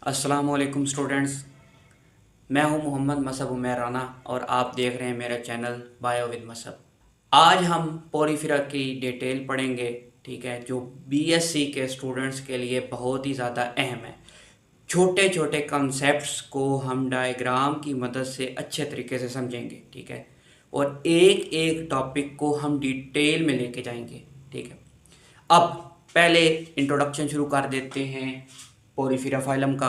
अस्सलाम वालेकुम स्टूडेंट्स। मैं हूं मोहम्मद मसअब उमैर राना और आप देख रहे हैं मेरा चैनल बायो विद मसअब। आज हम पोरीफिरा की डिटेल पढ़ेंगे, ठीक है, जो बीएससी के स्टूडेंट्स के लिए बहुत ही ज़्यादा अहम है। छोटे छोटे कॉन्सेप्ट्स को हम डायग्राम की मदद से अच्छे तरीके से समझेंगे, ठीक है, और एक एक टॉपिक को हम डिटेल में लेके जाएंगे, ठीक है। अब पहले इंट्रोडक्शन शुरू कर देते हैं पोरीफिरा फाइलम का।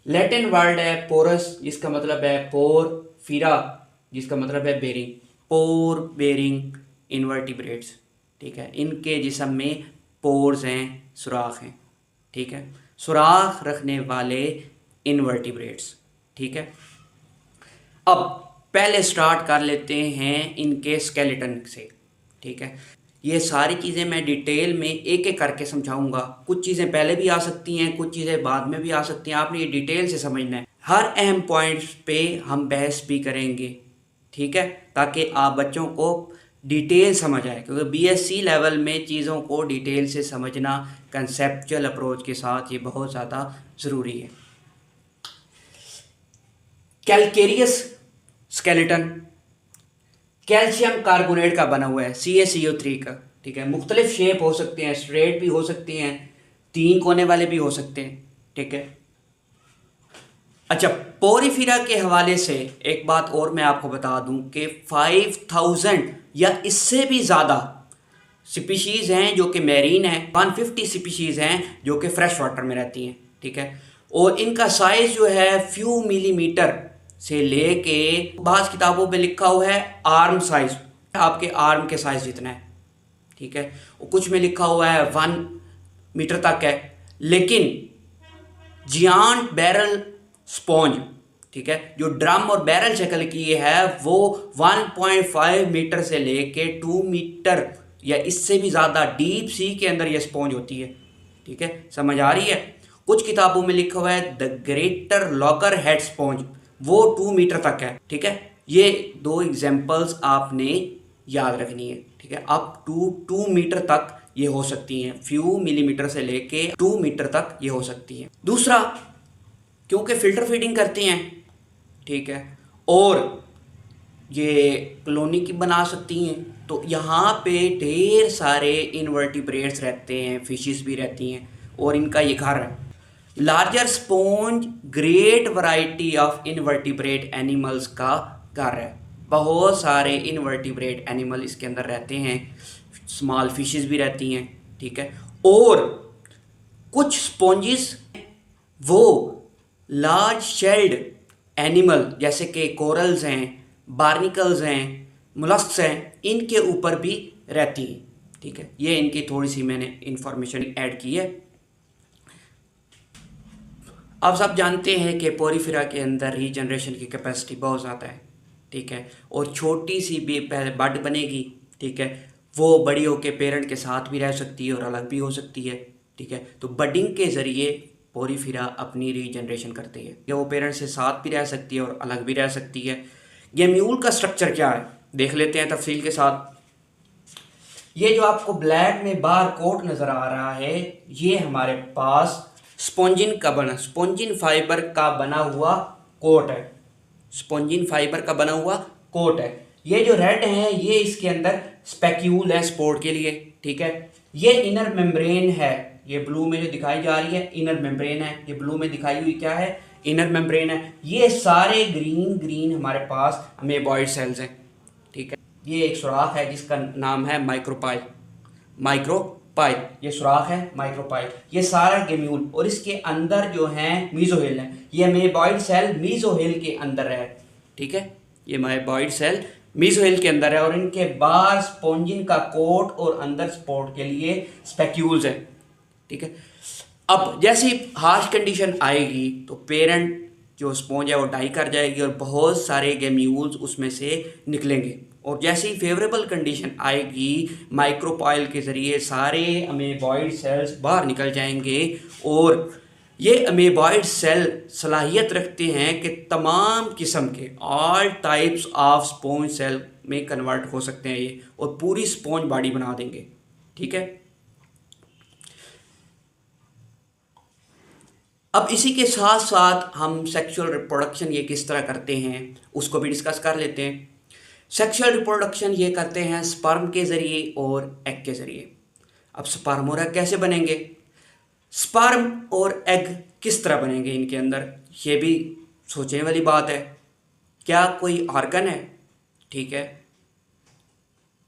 लैटिन वर्ड है पोरस, जिसका मतलब है पोर, फिरा जिसका मतलब है बेरिंग, पोर बेरिंग इनवर्टिब्रेट्स, ठीक है। इनके जिस्म में पोर्स हैं, सुराख हैं, ठीक है, सुराख रखने वाले इनवर्टिब्रेट्स, ठीक है। अब पहले स्टार्ट कर लेते हैं इनके स्केलेटन से, ठीक है। ये सारी चीज़ें मैं डिटेल में एक एक करके समझाऊंगा। कुछ चीज़ें पहले भी आ सकती हैं, कुछ चीज़ें बाद में भी आ सकती हैं, आपने ये डिटेल से समझना है। हर अहम पॉइंट्स पे हम बहस भी करेंगे, ठीक है, ताकि आप बच्चों को डिटेल समझ आए, क्योंकि बीएससी लेवल में चीज़ों को डिटेल से समझना कंसेप्चुअल अप्रोच के साथ ये बहुत ज़्यादा ज़रूरी है। कैलकेरियस स्केलेटन कैल्शियम कार्बोनेट का बना हुआ है, CaCO3 का, ठीक है। मुख्तलिफ शेप हो सकते हैं, स्ट्रेट भी हो सकती हैं, 3 कोने वाले भी हो सकते हैं, ठीक है। अच्छा, पोरीफिरा के हवाले से एक बात और मैं आपको बता दूं कि 5000 या इससे भी ज़्यादा स्पीशीज़ हैं जो कि मैरीन हैं, 150 स्पीशीज़ हैं जो कि फ्रेश वाटर में रहती हैं, ठीक है। और इनका साइज़ जो है फ्यू मिलीमीटर से लेके, बाज़ किताबों पे लिखा हुआ है आर्म साइज, आपके आर्म के साइज जितना है, ठीक है। और कुछ में लिखा हुआ है 1 मीटर तक है। लेकिन जियांट बैरल स्पॉन्ज, ठीक है, जो ड्रम और बैरल शक्ल की है, वो 1.5 मीटर से लेके 2 मीटर या इससे भी ज़्यादा डीप सी के अंदर ये स्पॉन्ज होती है, ठीक है। समझ आ रही है? कुछ किताबों में लिखा हुआ है the greater logger head sponge, वो 2 मीटर तक है, ठीक है। ये 2 एग्जाम्पल्स आपने याद रखनी है, ठीक है। अप टू 2 मीटर तक ये हो सकती हैं, फ्यू मिलीमीटर से लेके 2 मीटर तक ये हो सकती हैं। दूसरा, क्योंकि फिल्टर फीडिंग करती हैं, ठीक है, और ये कॉलोनी की बना सकती हैं, तो यहाँ पे ढेर सारे इनवर्टिब्रेट्स रहते हैं, फिशेस भी रहती हैं, और इनका ये घर है। Larger sponge great variety of invertebrate animals का घर है। बहुत सारे इनवर्टिब्रेट एनिमल इसके अंदर रहते हैं, स्मॉल फिशेस भी रहती हैं, ठीक है। और कुछ स्पॉन्जेस वो लार्ज शेल्ड एनिमल जैसे कि कोरल्स हैं, बार्निकल्स हैं, मोलस्क्स हैं, इनके ऊपर भी रहती हैं, ठीक है। ये इनकी थोड़ी सी मैंने इंफॉर्मेशन ऐड की है। आप सब जानते हैं कि पोरीफिरा के अंदर रीजनरेशन की कैपेसिटी बहुत ज़्यादा है, ठीक है, और छोटी सी भी बड बनेगी, ठीक है, वो बड़ी होकर पेरेंट के साथ भी रह सकती है और अलग भी हो सकती है, ठीक है। तो बडिंग के ज़रिए पोरीफिरा अपनी रीजनरेशन करती है, या वो पेरेंट से साथ भी रह सकती है और अलग भी रह सकती है। गेम्यूल का स्ट्रक्चर क्या है देख लेते हैं तफसील के साथ। ये जो आपको ब्लैक में बार कोट नज़र आ रहा है, ये हमारे पास स्पॉन्जिन फाइबर का बना हुआ कोट है, स्पॉन्जिन फाइबर का बना हुआ कोट है। ये जो रेड है ये इसके अंदर स्पेक्यूल है सपोर्ट के लिए, ठीक है। ये इनर मेम्ब्रेन है, ये ब्लू में जो दिखाई जा रही है इनर मेम्ब्रेन है, ये ब्लू में दिखाई हुई क्या है, इनर मेम्ब्रेन है। ये सारे ग्रीन ग्रीन हमारे पास अमेबॉइड सेल्स हैं, ठीक है। ये एक सुराख है जिसका नाम है माइक्रोपाइल, ये सुराख है माइक्रोपाइल। ये सारा गेम्यूल, और इसके अंदर जो है मीजोहिल है, ये अमेबॉइड सेल मीजोहिल के अंदर है, ठीक है। ये अमेबॉइड सेल मीजोहिल के अंदर है, और इनके बाहर स्पॉन्जिन का कोट और अंदर सपोर्ट के लिए स्पेक्यूल्स है, ठीक है। अब जैसे हार्श कंडीशन आएगी तो पेरेंट जो स्पॉन्ज है वो डाई कर जाएगी और बहुत सारे गेम्यूल्स उसमें से निकलेंगे, और जैसे ही फेवरेबल कंडीशन आएगी माइक्रोपाइल के ज़रिए सारे अमेबॉइड सेल्स बाहर निकल जाएंगे। और ये अमेबॉइड सेल सलाहियत रखते हैं कि तमाम किस्म के all types of sponge cell में कन्वर्ट हो सकते हैं ये, और पूरी स्पॉन्ज बॉडी बना देंगे, ठीक है। अब इसी के साथ साथ हम सेक्सुअल रिप्रोडक्शन ये किस तरह करते हैं उसको भी डिस्कस कर लेते हैं। सेक्सुअल रिप्रोडक्शन ये करते हैं स्पर्म के ज़रिए और एग के ज़रिए। अब स्पर्म और एग कैसे बनेंगे, स्पर्म और एग किस तरह बनेंगे इनके अंदर, ये भी सोचने वाली बात है। क्या कोई ऑर्गन है, ठीक है,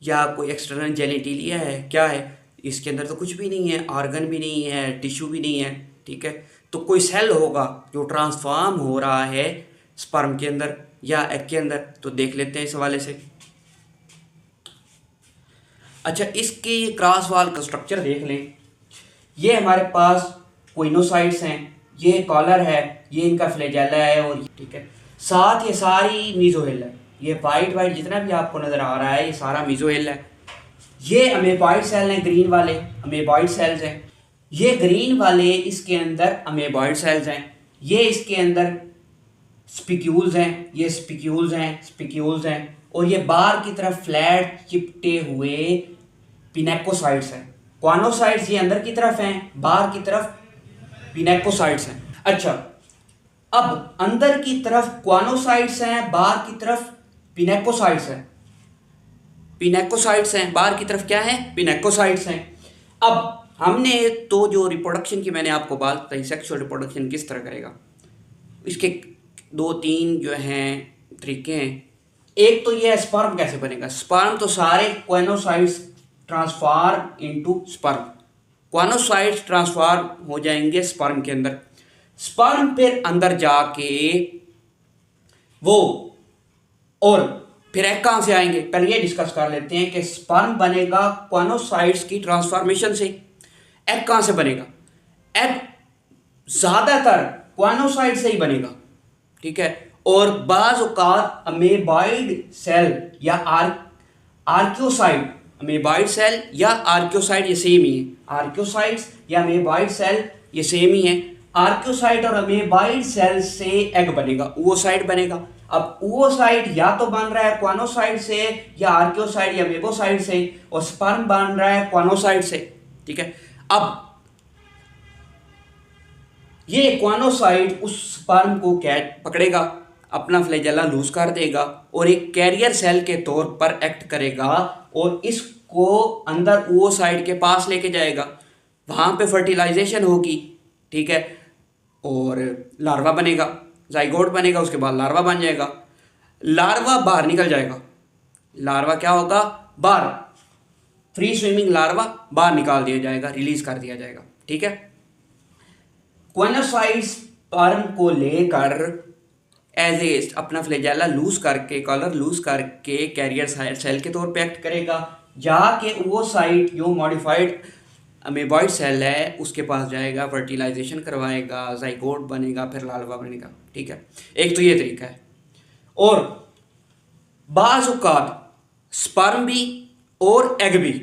या कोई एक्सटर्नल जेनिटिलिया है, क्या है, इसके अंदर तो कुछ भी नहीं है, ऑर्गन भी नहीं है, टिश्यू भी नहीं है, ठीक है। तो कोई सेल होगा जो ट्रांसफॉर्म हो रहा है स्पर्म के अंदर या एग के अंदर, तो देख लेते हैं इस हवाले से। अच्छा, इसके क्रॉस वाल का स्ट्रक्चर देख लें। ये हमारे पास क्विनोसाइट्स हैं, ये कॉलर है, ये इनका फ्लैजेला है, और ठीक है, साथ ये सारी मीजोहिल है। ये वाइट वाइट जितना भी आपको नज़र आ रहा है ये सारा मीजोहिल है। ये अमेबॉइड सेल हैं, ग्रीन वाले अमेबॉइड सेल्स हैं। ये ग्रीन वाले इसके अंदर अमेबॉइड सेल्स हैं। ये इसके अंदर स्पिक्यूल्स हैं, ये स्पिक्यूल्स हैं, और ये बाहर की तरफ फ्लैट चिपटे हुए पिनेकोसाइट्स हैं। क्वानोसाइट्स ये अंदर की तरफ हैं, बाहर की तरफ पिनेकोसाइट्स हैं। अच्छा, अब अंदर की तरफ क्वानोसाइट्स हैं, बाहर की तरफ पिनेकोसाइट्स हैं। पिनेकोसाइट्स हैं, बाहर की तरफ क्या है, पिनेकोसाइट्स हैं। अब हमने तो जो रिप्रोडक्शन की मैंने आपको बात बताई, सेक्सुअल रिप्रोडक्शन किस तरह करेगा, इसके 2-3 जो हैं तरीके हैं। एक तो ये है स्पर्म कैसे बनेगा। स्पर्म तो सारे क्वानोसाइट्स ट्रांसफॉर्म इनटू स्पर्म, क्वानोसाइट्स ट्रांसफॉर्म हो जाएंगे स्पर्म के अंदर। स्पर्म फिर अंदर जाके वो, और फिर एग कहाँ से आएंगे, पहले ये डिस्कस कर लेते हैं कि स्पर्म बनेगा क्वानोसाइट्स की ट्रांसफॉर्मेशन से। एग कहाँ से बनेगा, एग ज़्यादातर क्वानोसाइट से ही बनेगा, ठीक है। और बाज़ औक़ात अमेबॉइड सेल या आर्कियोसाइट, अमेबॉइड सेल या आर्कियोसाइट ये सेम ही है। आर्कियोसाइट्स या अमेबॉइड सेल ये सेम ही है। आर्कियोसाइट और अमेबॉइड सेल से एग बनेगा, oocyte बनेगा। अब oocyte या तो बन रहा है क्वानोसाइट से या आर्कियोसाइट या अमेबोसाइट से, और स्पर्म बन रहा है क्वानोसाइट से, ठीक है। अब ये क्वानोसाइट उस स्पर्म को कैच पकड़ेगा, अपना फ्लैजेला लूज कर देगा और एक कैरियर सेल के तौर पर एक्ट करेगा, और इसको अंदर oocyte के पास लेके जाएगा। वहाँ पे फर्टिलाइजेशन होगी, ठीक है, और लार्वा बनेगा, जाइगोट बनेगा, उसके बाद लार्वा बन जाएगा। लार्वा बाहर निकल जाएगा। लार्वा क्या होगा, बाहर फ्री स्विमिंग लार्वा बाहर निकाल दिया जाएगा, रिलीज कर दिया जाएगा, ठीक है। क्वानोसाइट स्पर्म को लेकर एज ए अपना फ्लैजेला लूज करके, कॉलर लूज करके कैरियर सेल के तौर पे एक्ट करेगा, जाके oocyte जो मॉडिफाइड अमेबॉइड सेल है उसके पास जाएगा, फर्टिलाइजेशन करवाएगा, जाइगोट बनेगा, फिर लार्वा बनेगा, ठीक है। एक तो ये तरीका है। और बाज़ औक़ात स्पर्म भी और एग भी,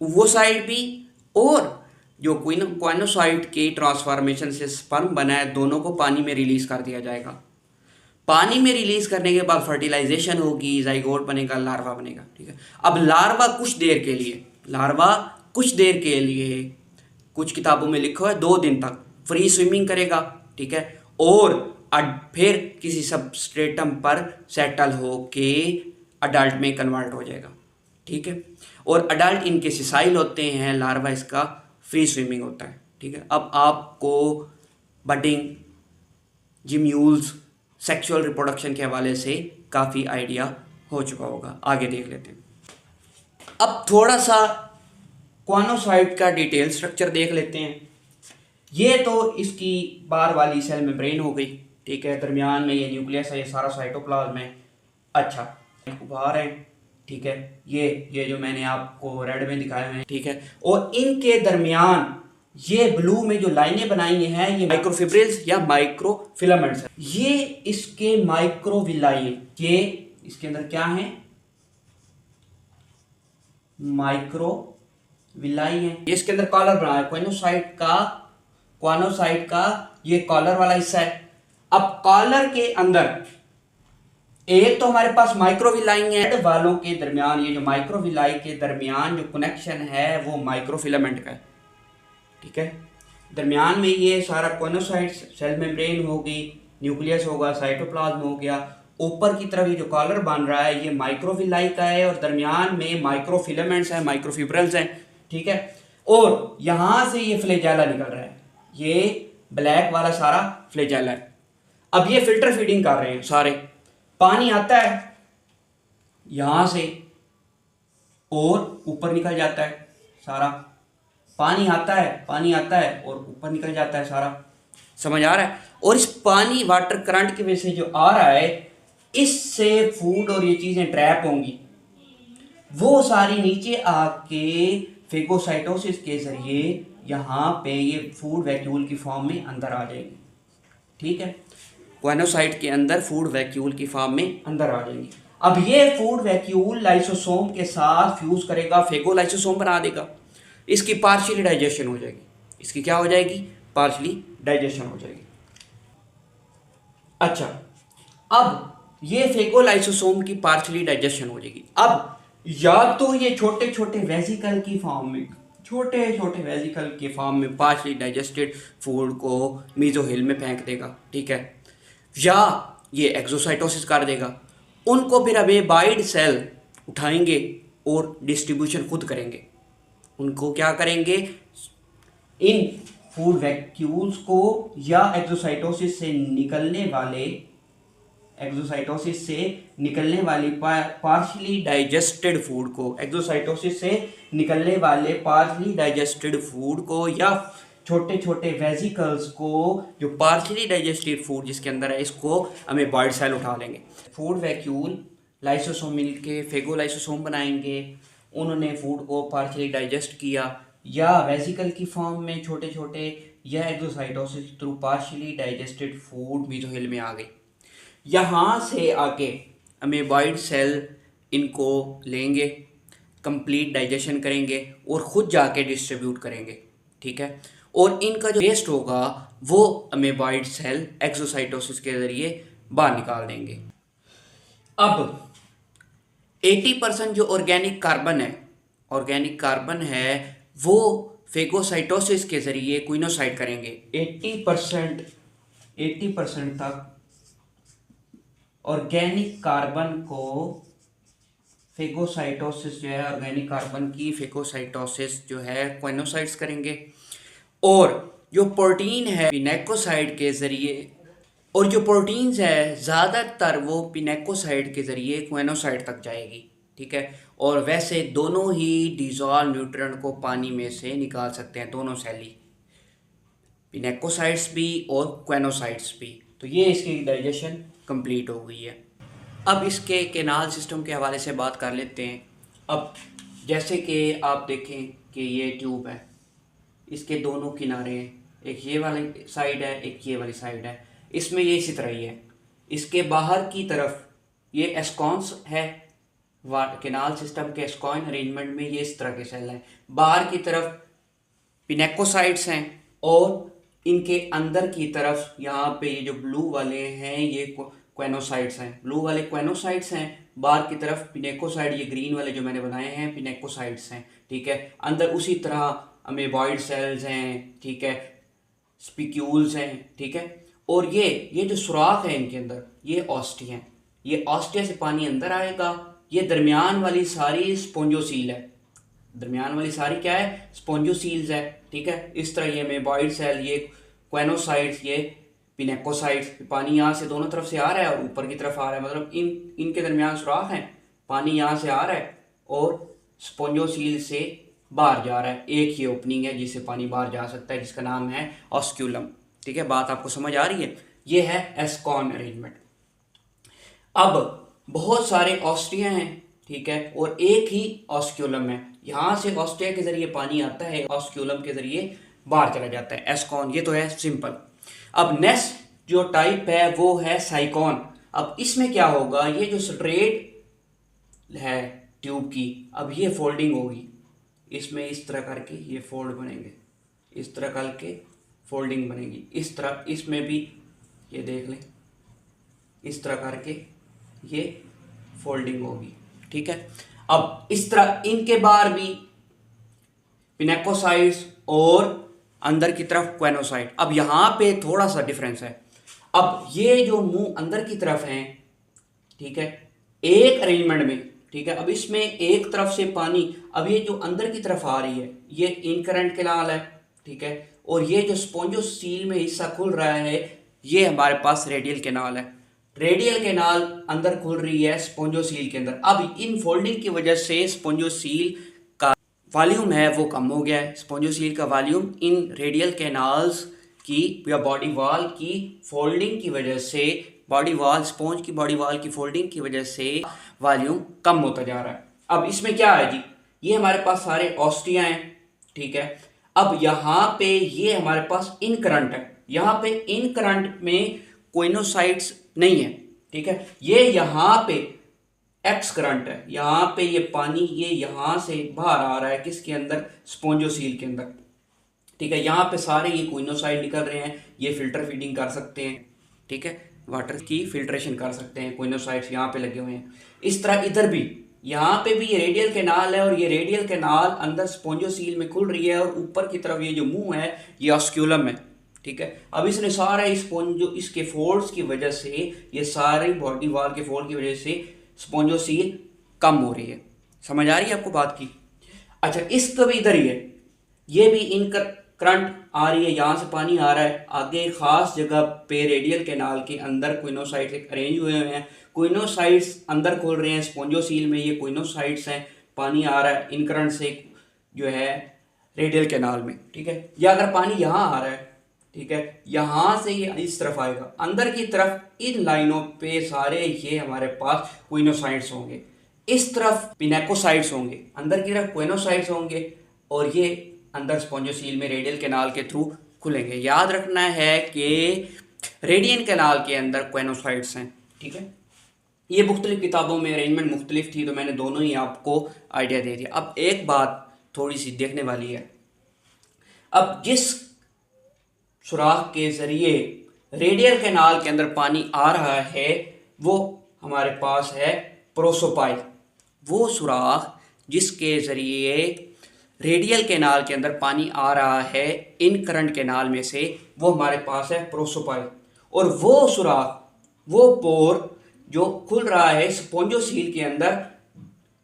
oocyte भी, और जो क्वानोसाइट के ट्रांसफॉर्मेशन से स्पर्म बना है, दोनों को पानी में रिलीज कर दिया जाएगा। पानी में रिलीज करने के बाद फर्टिलाइजेशन होगी, जाइगोट बनेगा, लार्वा बनेगा, ठीक है। अब लार्वा कुछ देर के लिए कुछ किताबों में लिखा है 2 दिन तक फ्री स्विमिंग करेगा, ठीक है, और फिर किसी सबस्ट्रेटम पर सेटल होके अडल्ट में कन्वर्ट हो जाएगा, ठीक है। और अडल्ट इनके सिसाइल होते हैं, लार्वा इसका फ्री स्विमिंग होता है, ठीक है। अब आपको बडिंग, जिम्यूल्स, सेक्सुअल रिप्रोडक्शन के हवाले से काफ़ी आइडिया हो चुका होगा। आगे देख लेते हैं। अब थोड़ा सा क्वानोसाइट का डिटेल स्ट्रक्चर देख लेते हैं। ये तो इसकी बाहर वाली सेल मेम्ब्रेन हो गई, ठीक है, दरमियान में ये न्यूक्लियस है, ये सारा साइटोप्लाज्म है। अच्छा, बाहर है, ठीक है, ये जो मैंने आपको रेड में दिखाया है, ठीक है, और इनके दरमियान ये ब्लू में जो लाइनें बनाई हैं ये माइक्रोफिब्रिल्स या माइक्रोफिलामेंट्स है। ये इसके माइक्रोविलाई, ये इसके अंदर क्या है, माइक्रोविलाई है। ये इसके अंदर कॉलर बना है क्वानोसाइट का ये कॉलर वाला हिस्सा है। अब कॉलर के अंदर एक तो हमारे पास माइक्रोविलाई है, वालों के दरमियान ये जो माइक्रोविलाई के दरमियान जो कनेक्शन है वो माइक्रोफिलामेंट का है, ठीक है। दरमियान में ये सारा कॉनोसाइट्स, सेल मेम्ब्रेन होगी, न्यूक्लियस होगा, साइटोप्लाज्म हो गया। ऊपर की तरफ ये जो कॉलर बन रहा है ये माइक्रोविलाई का है, और दरमियान में माइक्रोफिलामेंट्स हैं, माइक्रोफिब्रल्स हैं, ठीक है। और यहाँ से ये फ्लैजेला निकल रहा है, ये ब्लैक वाला सारा फ्लैजेला है। अब ये फिल्टर फीडिंग कर रहे हैं सारे, पानी आता है यहाँ से और ऊपर निकल जाता है सारा, पानी आता है, पानी आता है और ऊपर निकल जाता है सारा, समझ आ रहा है। और इस पानी वाटर करंट की वजह से जो आ रहा है, इससे फूड और ये चीज़ें ट्रैप होंगी, वो सारी नीचे आके फेगोसाइटोसिस के जरिए यहाँ पे ये फूड वैक्यूल की फॉर्म में अंदर आ जाएंगी, ठीक है। ग्वेनोसाइट के अंदर फूड वैक्यूल की फॉर्म में अंदर आ जाएंगी। अब ये फूड वैक्यूल लाइसोसोम के साथ फ्यूज करेगा, फेगोलाइसोसोम बना देगा, इसकी पार्शियली डाइजेशन हो जाएगी। इसकी क्या हो जाएगी? पार्शियली डाइजेशन हो जाएगी। अच्छा, अब ये फेगोलाइसोसोम की पार्शियली डाइजेशन हो जाएगी। अब या तो ये छोटे छोटे वेसिकल की फॉर्म में, छोटे छोटे वेसिकल के फॉर्म में पार्शियली डाइजेस्टेड फूड को मीजोहिल में फेंक देगा, ठीक है, या ये एक्सोसाइटोसिस कर देगा। उनको फिर अमेबाइड सेल उठाएंगे और डिस्ट्रीब्यूशन खुद करेंगे। उनको क्या करेंगे? इन फूड वैक्यूल्स को या एक्सोसाइटोसिस से निकलने वाली पार्शियली डाइजेस्टेड फूड को, एक्सोसाइटोसिस से निकलने वाले पार्शियली डाइजेस्टेड फूड को या छोटे छोटे वेसिकल्स को, जो पार्शियली डाइजेस्टेड फूड जिसके अंदर है, इसको अमेबाइड सेल उठा लेंगे। फूड वैक्यूल लाइसोसोम मिलके फेगोलाइसोसोम बनाएंगे। उन्होंने फूड को पार्शियली डाइजेस्ट किया, या वेसिकल की फॉर्म में छोटे छोटे, या exocytosis through partially digested food mesohyl में आ गई। यहाँ से आके अमेबाइड सेल इनको लेंगे, कंप्लीट डाइजेशन करेंगे और ख़ुद जाके डिस्ट्रीब्यूट करेंगे, ठीक है। और इनका जो वेस्ट होगा वो अमेबाइड सेल एक्सोसाइटोसिस के ज़रिए बाहर निकाल देंगे। अब 80% जो ऑर्गेनिक कार्बन है वो फेगोसाइटोसिस के ज़रिए क्विनोसाइट करेंगे। 80% तक ऑर्गेनिक कार्बन को फेगोसाइटोसिस जो है, ऑर्गेनिक कार्बन की फेगोसाइटोसिस जो है क्विनोसाइट्स करेंगे। और जो प्रोटीन है पिनेकोसाइड के ज़रिए, और जो प्रोटीन्स है ज़्यादातर वो पिनेकोसाइड के ज़रिए क्विनोसाइड तक जाएगी, ठीक है। और वैसे दोनों ही डिजॉल्व न्यूट्रिएंट को पानी में से निकाल सकते हैं, दोनों सेल ही, पिनेकोसाइड्स भी और क्विनोसाइड्स भी। तो ये इसकी डाइजेशन कंप्लीट हो गई है। अब इसके केनाल सिस्टम के हवाले से बात कर लेते हैं। अब जैसे कि आप देखें कि ये ट्यूब है, इसके दोनों किनारे हैं, एक ये वाली साइड है, एक ये वाली साइड है। इसमें ये इसी तरह ही है। इसके बाहर की तरफ ये एस्कॉन्स है, केनाल सिस्टम के एस्कॉइन अरेंजमेंट में ये इस तरह के सेल हैं। बाहर की तरफ पिनेकोसाइट्स हैं, और इनके अंदर की तरफ यहाँ पे ये जो ब्लू वाले हैं ये क्वेनोसाइट्स हैं, ब्लू वाले क्वेनोसाइट्स हैं। बाहर की तरफ पिनेकोसाइड, ये ग्रीन वाले जो मैंने बनाए हैं पिनेकोसाइट्स हैं, ठीक है। अंदर उसी तरह अमेबॉइड सेल्स हैं, ठीक है, स्पिक्यूल्स हैं, ठीक है। और ये जो सुराख है इनके अंदर, ये ऑस्टिया हैं। ये ऑस्टिया से पानी अंदर आएगा। ये दरमियान वाली सारी स्पोंजोसील है, दरमियान वाली सारी क्या है? स्पोंजोसील्स है, ठीक है। इस तरह ये अमेबॉइड सेल, ये क्वेनोसाइट्स, ये पिनेकोसाइट्स, पानी यहाँ से दोनों तरफ से आ रहा है और ऊपर की तरफ आ रहा है, मतलब इनके दरमियान सुराख हैं, पानी यहाँ से आ रहा है और स्पोंजोसील से बाहर जा रहा है। एक ही ओपनिंग है जिससे पानी बाहर जा सकता है, जिसका नाम है ऑस्क्यूलम, ठीक है। बात आपको समझ आ रही है? ये है एस्कॉन अरेंजमेंट। अब बहुत सारे ऑस्टिया हैं, ठीक है, और एक ही ऑस्क्यूलम है। यहाँ से ऑस्टिया के जरिए पानी आता है, ऑस्क्यूलम के जरिए बाहर चला जाता है, एस्कॉन। ये तो है सिंपल। अब नेक्स्ट जो टाइप है वो है साइकॉन। अब इसमें क्या होगा? ये जो स्ट्रेट है ट्यूब की, अब ये फोल्डिंग होगी, इसमें इस तरह करके ये फोल्ड बनेंगे, इस तरह करके फोल्डिंग बनेगी, इस तरह इसमें भी ये देख लें, इस तरह करके ये फोल्डिंग होगी, ठीक है। अब इस तरह इनके बाहर भी पिनेकोसाइट्स और अंदर की तरफ क्वेनोसाइट। अब यहाँ पे थोड़ा सा डिफरेंस है। अब ये जो मुंह अंदर की तरफ हैं, ठीक है, एक अरेंजमेंट में, ठीक है, अब इसमें एक तरफ से पानी, अब ये जो अंदर की तरफ आ रही है ये इनकरेंट कैनाल है, ठीक है, और ये जो स्पोंजोसील में हिस्सा खुल रहा है ये हमारे पास रेडियल कैनाल है। रेडियल कैनाल अंदर खुल रही है स्पोंजोसील के अंदर। अब इन फोल्डिंग की वजह से स्पोंजोसील का वॉल्यूम है वो कम हो गया है। स्पोंजोसील का वॉल्यूम इन रेडियल कैनाल्स की या बॉडी वॉल की फोल्डिंग की वजह से, बॉडी वॉल, स्पॉन्ज की बॉडी वॉल की फोल्डिंग की वजह से वॉल्यूम कम होता जा रहा है। अब इसमें क्या है जी, ये हमारे पास सारे ऑस्टिया हैं, ठीक है। अब यहाँ पे ये हमारे पास इन करंट है, यहाँ पे इन करंट में कोइनोसाइट्स नहीं है, ठीक है। ये यहाँ पे एक्स करंट है, यहाँ पे ये पानी ये यहाँ से बाहर आ रहा है किसके अंदर, स्पोंजोसील के अंदर, ठीक है। यहाँ पे सारे ये कोइनोसाइड निकल रहे हैं, ये फिल्टर फीडिंग कर सकते हैं, ठीक है, वाटर की फिल्ट्रेशन कर सकते हैं, कोइनोसाइड्स यहाँ पे लगे हुए हैं। इस तरह इधर भी, यहाँ पे भी ये रेडियल कैनाल है और ये रेडियल कैनाल अंदर स्पोंजोसील में खुल रही है और ऊपर की तरफ ये जो मुंह है ये ऑस्क्यूलम है, ठीक है। अब इसने सारा इसके फोल्ड्स की वजह से, ये सारी बॉडी वॉल के फोल्ड की वजह से स्पोंजोसील कम हो रही है। समझ आ रही है आपको बात की? अच्छा, इसका भी इधर ही है, ये भी इन करंट आ रही है, यहाँ से पानी आ रहा है, आगे खास जगह पे रेडियल कैनाल के अंदर क्विनोसाइट्स अरेंज हुए हैं, क्विनोसाइट्स अंदर खोल रहे हैं स्पोंजोसील में, ये क्विनोसाइट्स हैं, पानी आ रहा है इन करंट से जो है रेडियल कैनाल में, ठीक है। या अगर पानी यहाँ आ रहा है, ठीक है, यहाँ से ये इस तरफ आएगा, अंदर की तरफ इन लाइनों पे सारे ये हमारे पास क्विनोसाइट्स होंगे, इस तरफ पिनेकोसाइट्स होंगे, अंदर की तरफ क्विनोसाइट्स होंगे और ये अंदर स्पोंजोसील में रेडियल कैनाल के थ्रू खुलेंगे। याद रखना है कि रेडियल कैनाल के अंदर क्वेनोसाइट्स हैं, ठीक है। ये मुख्तलिफ किताबों में अरेंजमेंट मुख्तलिफ थी तो मैंने दोनों ही आपको आइडिया दे दिया। अब एक बात थोड़ी सी देखने वाली है, अब जिस सुराख के ज़रिए रेडियल कैनाल के अंदर पानी आ रहा है वो हमारे पास है प्रोसोपाइल। वो सुराख जिसके ज़रिए रेडियल कैनाल के अंदर पानी आ रहा है इन करंट कैनाल में से, वो हमारे पास है प्रोसोपाइल। और वो सुराख, वो पोर जो खुल रहा है स्पोंजोसील के अंदर,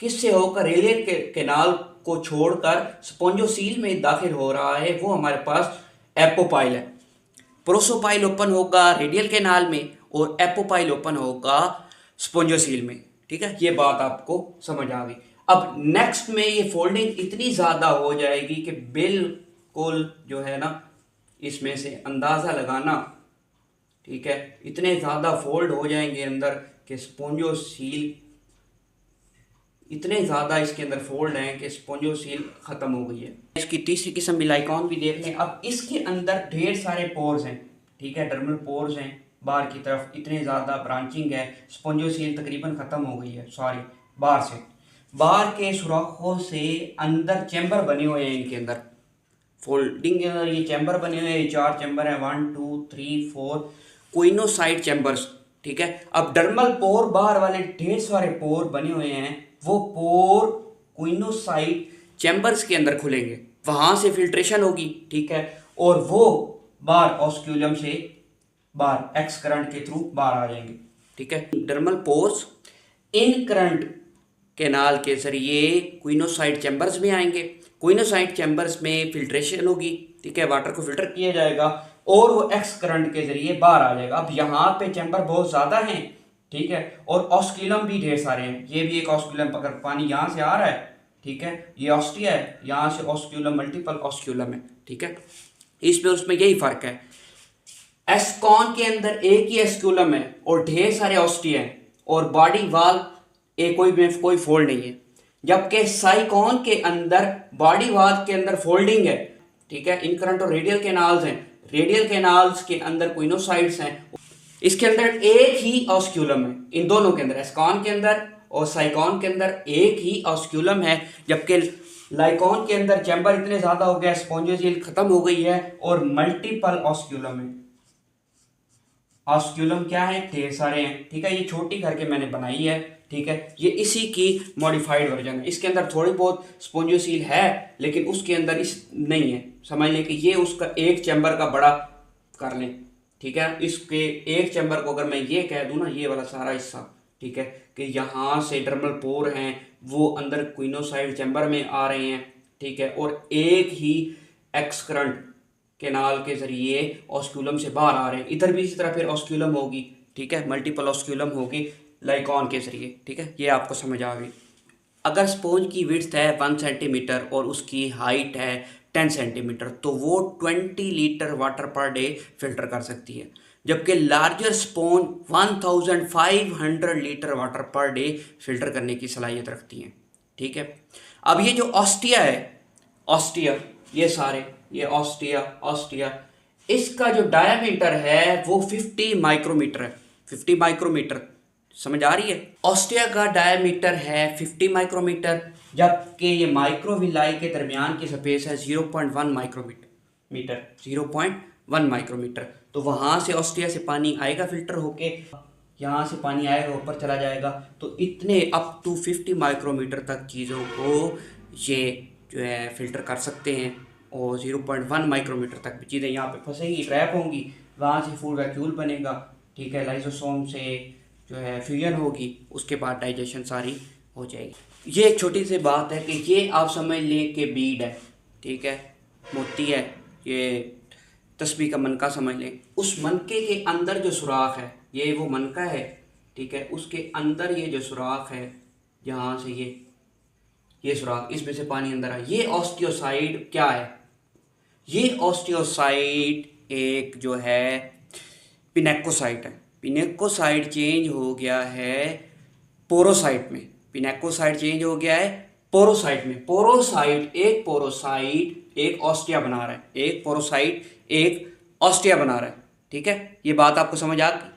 किससे होकर रेडियल कैनाल को छोड़कर स्पोंजोसील में दाखिल हो रहा है, वो हमारे पास एपोपाइल है। प्रोसोपाइल ओपन होगा रेडियल कैनाल में और एपोपाइल ओपन होगा स्पोंजोसील में, ठीक है। ये बात आपको समझ आ गई। अब नेक्स्ट में ये फोल्डिंग इतनी ज़्यादा हो जाएगी कि बिल्कुल जो है ना इसमें से अंदाज़ा लगाना, ठीक है, इतने ज़्यादा फोल्ड हो जाएंगे अंदर कि स्पोंजोसील, इतने ज़्यादा इसके अंदर फोल्ड हैं कि स्पोंजोसील ख़त्म हो गई है। इसकी तीसरी किस्म भी लाइकॉन भी देख लें। अब इसके अंदर ढेर सारे पोर्स हैं, ठीक है, डर्मल पोर्स हैं बाहर की तरफ, इतने ज़्यादा ब्रांचिंग है, स्पोंजोसील तकरीबन ख़त्म हो गई है, सॉरी बाहर से, बाहर के सुराखों से अंदर चैम्बर बने हुए हैं, इनके अंदर फोल्डिंग के अंदर ये चैम्बर बने हुए हैं, 4 चैम्बर हैं, 1 2 3 4 क्विनोसाइड चैम्बर्स, ठीक है। अब डर्मल पोर बाहर वाले ढेर सारे पोर बने हुए हैं, वो पोर क्विनोसाइड चैम्बर्स के अंदर खुलेंगे, वहां से फिल्ट्रेशन होगी, ठीक है, और वो बाहर ऑस्क्यूलम से बाहर एक्स करंट के थ्रू बाहर आ जाएंगे, ठीक है। डर्मल पोर्स इन करंट कैनाल के जरिए क्विनोसाइड चैम्बर्स में आएंगे, क्विनोसाइड चैम्बर्स में फिल्ट्रेशन होगी, ठीक है, वाटर को फिल्टर किया जाएगा और वो एक्स करंट के जरिए बाहर आ जाएगा। अब यहाँ पे चैम्बर बहुत ज़्यादा हैं, ठीक है, और ऑस्क्यूलम भी ढेर सारे हैं। ये भी एक ऑस्क्यूलम, अगर पानी यहाँ से आ रहा है, ठीक है, ये ऑस्टिया है, यहाँ से ऑस्क्यूलम, मल्टीपल ऑस्क्यूलम है, ठीक है। इसमें उसमें यही फ़र्क है, एस्कॉन के अंदर एक ही एस्क्यूलम है और ढेर सारे ऑस्टिया हैं और बॉडी वाल कोई फोल्ड नहीं है, जबकि साइकॉन के अंदर बॉडी वाल के अंदर फोल्डिंग है, ठीक है। इन करंट और रेडियल कैनाल्स हैं, रेडियल कैनाल्स के अंदर क्विनोसाइड्स हैं, इसके अंदर एक ही ऑस्क्यूलम है, इन दोनों के अंदर, एस्कॉन के अंदर और साइकॉन के अंदर एक ही ऑस्क्यूलम है, जबकि लाइकॉन के अंदर चैम्बर इतने ज़्यादा हो गया, स्पोंजोसील खत्म हो गई है और मल्टीपल ऑस्क्यूलम है। ऑस्क्यूलम क्या है, ढेर सारे हैं, ठीक है, ये छोटी करके मैंने बनाई है, ठीक है। ये इसी की मॉडिफाइड वर्जन है। इसके अंदर थोड़ी बहुत स्पोंजियोसील है, लेकिन उसके अंदर इस नहीं है। समझ लें कि ये उसका एक चैम्बर का बड़ा कर लें, ठीक है। इसके एक चैम्बर को अगर मैं ये कह दूं ना, ये वाला सारा हिस्सा, ठीक है, कि यहाँ से डर्मल पोर हैं वो अंदर क्विनोसाइड चैम्बर में आ रहे हैं, ठीक है, और एक ही एक्सक्रंट केनाल के जरिए ऑस्क्यूलम से बाहर आ रहे हैं। इधर भी इसी तरह फिर ऑस्क्यूलम होगी, ठीक है, मल्टीपल ऑस्क्यूलम होगी लाइकॉन के जरिए, ठीक है। ये आपको समझ आ गई। अगर स्पॉन्ज की विड्थ है 1 सेंटीमीटर और उसकी हाइट है 10 सेंटीमीटर, तो वो 20 litre water per day filter कर सकती है, जबकि larger sponge 1500 litre water per day filter करने की सलाहियत रखती हैं, ठीक है। अब ये जो ऑस्टिया है, ऑस्टिया, ये सारे, ये ऑस्टिया, ऑस्टिया, इसका जो डायामीटर है वो 50 माइक्रोमीटर है। 50 माइक्रोमीटर, समझ आ रही है। ऑस्टिया का डायमीटर है 50 माइक्रोमीटर, जबकि ये माइक्रोविलाई के दरमियान की स्पेस है 0.1 माइक्रोमीटर, 0.1 माइक्रोमीटर। तो वहाँ से ऑस्टिया से पानी आएगा फिल्टर होके, यहाँ से पानी आएगा ऊपर चला जाएगा, तो इतने अप टू 50 माइक्रोमीटर तक चीज़ों को ये जो है फिल्टर कर सकते हैं। और 0.1 माइक्रोमीटर तक भी चीज़ें यहाँ पे फंसेंगी, ट्रैप होंगी, वहाँ से फूड वैक्यूल बनेगा, ठीक है, लाइसोसोम से जो है फ्यूजन होगी, उसके बाद डाइजेशन सारी हो जाएगी। ये एक छोटी सी बात है कि ये आप समझ लें कि बीड है, ठीक है, मोती है, ये तस्बीह का मनका समझ लें। उस मनके के अंदर जो सुराख है, ये वो मनका है, ठीक है, उसके अंदर ये जो सुराख है, यहाँ से ये सुराख, इसमें से पानी अंदर है। ये ऑस्टियोसाइड क्या है? ये ऑस्टियोसाइड एक जो है पिनेकोसाइट है। पिनेकोसाइड चेंज हो गया है पोरोसाइट में। पिनेकोसाइड चेंज हो गया है पोरोसाइट में। पोरोसाइट एक ऑस्टिया बना रहा है, एक पोरोसाइट एक ऑस्टिया बना रहा है, ठीक है। ये बात आपको समझ आ गई।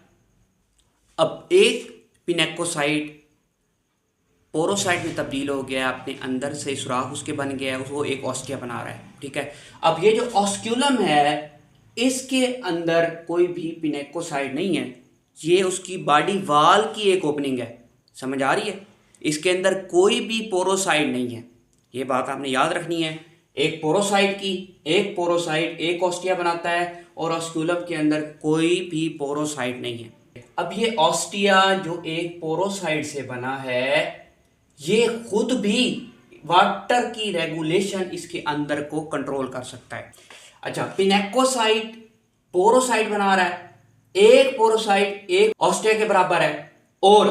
अब एक पिनेकोसाइट पोरोसाइट में तब्दील हो गया, अपने अंदर से सुराख उसके बन गया है, वो एक ऑस्टिया बना रहा है, ठीक है। अब ये जो ऑस्क्यूलम है, इसके अंदर कोई भी पिनेकोसाइड नहीं है, ये उसकी बॉडी वाल की एक ओपनिंग है, समझ आ रही है। इसके अंदर कोई भी पोरोसाइड नहीं है, ये बात आपने याद रखनी है। एक पोरोसाइड एक ऑस्टिया बनाता है, और ऑस्क्यूलम के अंदर कोई भी पोरोसाइड नहीं है। अब ये ऑस्टिया जो एक पोरोसाइड से बना है, ये खुद भी वाटर की रेगुलेशन इसके अंदर को कंट्रोल कर सकता है। अच्छा, पिनेकोसाइट पोरोसाइट बना रहा है, एक पोरोसाइट एक ऑस्टिया के बराबर है, और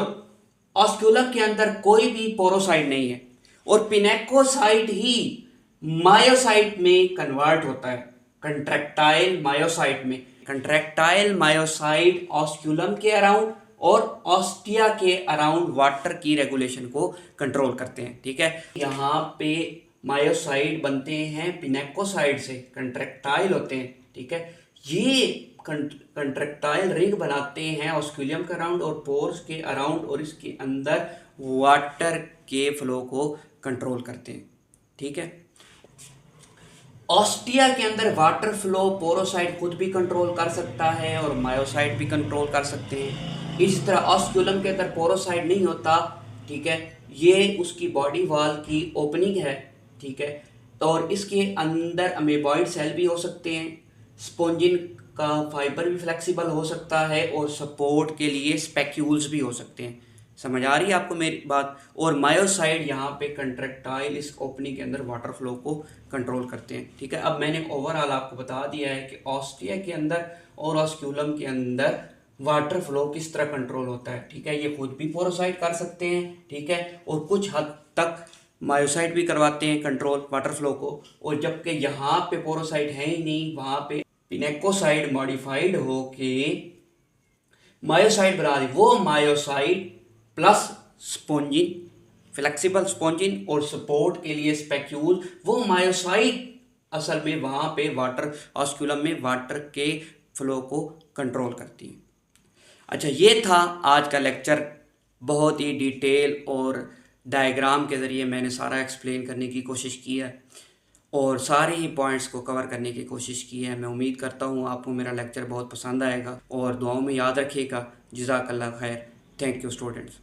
ऑस्क्यूलम के अंदर कोई भी पोरोसाइट नहीं है, और पिनेकोसाइट ही मायोसाइट में कन्वर्ट होता है, कंट्रैक्टाइल मायोसाइट में। कंट्रैक्टाइल मायोसाइट ऑस्क्यूलम के अराउंड और ऑस्टिया के अराउंड वाटर की रेगुलेशन को कंट्रोल करते हैं, ठीक है। यहाँ पे मायोसाइट बनते हैं पिनेकोसाइट से, कंट्रैक्टाइल होते हैं, ठीक है। ये कंट्रैक्टाइल रिंग बनाते हैं ऑस्क्यूलियम के अराउंड और पोर्स के अराउंड, और इसके अंदर वाटर के फ्लो को कंट्रोल करते हैं, ठीक है। ऑस्टिया के अंदर वाटर फ्लो पोरोसाइट खुद भी कंट्रोल कर सकता है और मायोसाइट भी कंट्रोल कर सकते हैं। इसी तरह ऑस्क्यूलम के अंदर पोरोसाइट नहीं होता, ठीक है, ये उसकी बॉडी वॉल की ओपनिंग है, ठीक है, और इसके अंदर अमेबॉइड सेल भी हो सकते हैं, स्पोंजिन का फाइबर भी फ्लेक्सिबल हो सकता है, और सपोर्ट के लिए स्पेक्यूल्स भी हो सकते हैं। समझ आ रही है आपको मेरी बात। और मायोसाइड यहाँ पे कंट्रैक्टाइल इस ओपनिंग के अंदर वाटर फ्लो को कंट्रोल करते हैं, ठीक है। अब मैंने ओवरऑल आपको बता दिया है कि ऑस्टिया के अंदर और ऑस्क्यूलम के अंदर वाटर फ्लो किस तरह कंट्रोल होता है, ठीक है। ये खुद भी पोरोसाइट कर सकते हैं, ठीक है, और कुछ हद तक मायोसाइट भी करवाते हैं कंट्रोल वाटर फ्लो को। और जबकि यहाँ पे पोरोसाइट है ही नहीं, वहाँ पे पिनेकोसाइड मॉडिफाइड होके मायोसाइट बना दी। वो मायोसाइट प्लस स्पोंजिन, फ्लेक्सिबल स्पोंजिन, और सपोर्ट के लिए स्पेक्यूल, वो मायोसाइट असल में वहाँ पे वाटर ऑस्क्यूलम में वाटर के फ्लो को कंट्रोल करती है। अच्छा, ये था आज का लेक्चर। बहुत ही डिटेल और डायग्राम के ज़रिए मैंने सारा एक्सप्लेन करने की कोशिश की है, और सारे ही पॉइंट्स को कवर करने की कोशिश की है। मैं उम्मीद करता हूँ आपको मेरा लेक्चर बहुत पसंद आएगा, और दुआओं में याद रखिएगा। जज़ाकल्लाह खैर। Thank you students.